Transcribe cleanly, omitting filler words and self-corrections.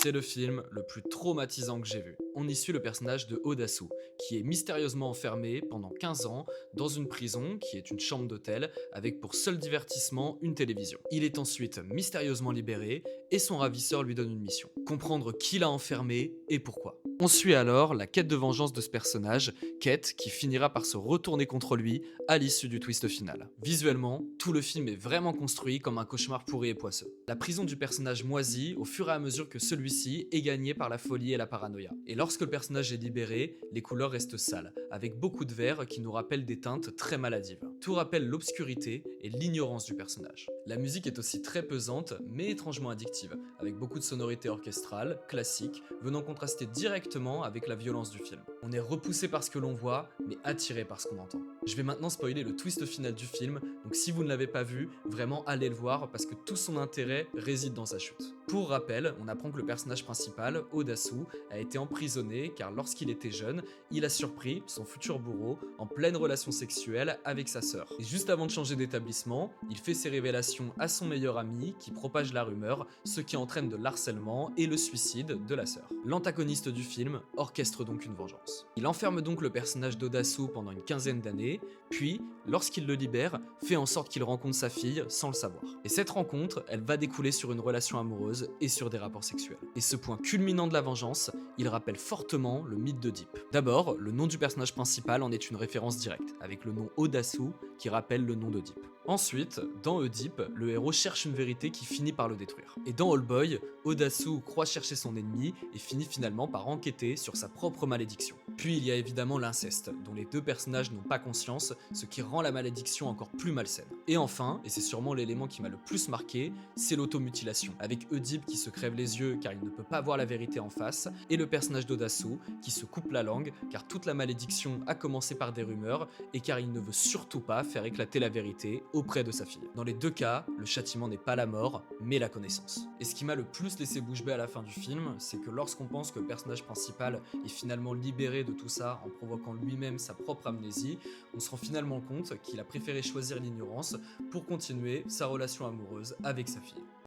C'est le film le plus traumatisant que j'ai vu. On y suit le personnage de Odasu, qui est mystérieusement enfermé pendant 15 ans dans une prison qui est une chambre d'hôtel avec pour seul divertissement une télévision. Il est ensuite mystérieusement libéré et son ravisseur lui donne une mission, comprendre qui l'a enfermé et pourquoi. On suit alors la quête de vengeance de ce personnage, quête qui finira par se retourner contre lui à l'issue du twist final. Visuellement, tout le film est vraiment construit comme un cauchemar pourri et poisseux. La prison du personnage moisit au fur et à mesure que celui-ci est gagné par la folie et la paranoïa. Et lorsque le personnage est libéré, les couleurs restent sales, avec beaucoup de vert qui nous rappellent des teintes très maladives. Tout rappelle l'obscurité et l'ignorance du personnage. La musique est aussi très pesante, mais étrangement addictive, avec beaucoup de sonorités orchestrales, classiques, venant contraster directement avec la violence du film. On est repoussé par ce que l'on voit, mais attiré par ce qu'on entend. Je vais maintenant spoiler le twist final du film, donc si vous ne l'avez pas vu, vraiment allez le voir parce que tout son intérêt réside dans sa chute. Pour rappel, on apprend que le personnage principal, Odasu, a été emprisonné car lorsqu'il était jeune, il a surpris son futur bourreau en pleine relation sexuelle avec sa sœur. Et juste avant de changer d'établissement, il fait ses révélations à son meilleur ami qui propage la rumeur, ce qui entraîne de l'harcèlement et le suicide de la sœur. L'antagoniste du film orchestre donc une vengeance. Il enferme donc le personnage d'Odasu pendant une quinzaine d'années, puis, lorsqu'il le libère, fait en sorte qu'il rencontre sa fille sans le savoir. Et cette rencontre, elle va découler sur une relation amoureuse et sur des rapports sexuels. Et ce point culminant de la vengeance, il rappelle fortement le mythe d'Oedipe. D'abord, le nom du personnage principal en est une référence directe, avec le nom Odasu qui rappelle le nom d'Oedipe. Ensuite, dans Oedipe, le héros cherche une vérité qui finit par le détruire. Et dans Oldboy, Odasu croit chercher son ennemi et finit finalement par enquêter sur sa propre malédiction. Puis il y a évidemment l'inceste, dont les deux personnages n'ont pas conscience, ce qui rend la malédiction encore plus malsaine. Et enfin, et c'est sûrement l'élément qui m'a le plus marqué, c'est l'automutilation, avec Oedipe qui se crève les yeux car il ne peut pas voir la vérité en face, et le personnage d'Odasu qui se coupe la langue car toute la malédiction a commencé par des rumeurs et car il ne veut surtout pas faire éclater la vérité auprès de sa fille. Dans les deux cas, le châtiment n'est pas la mort, mais la connaissance. Et ce qui m'a le plus laissé bouche bée à la fin du film, c'est que lorsqu'on pense que le personnage principal est finalement libéré de tout ça en provoquant lui-même sa propre amnésie, on se rend finalement compte qu'il a préféré choisir l'ignorance pour continuer sa relation amoureuse avec sa fille.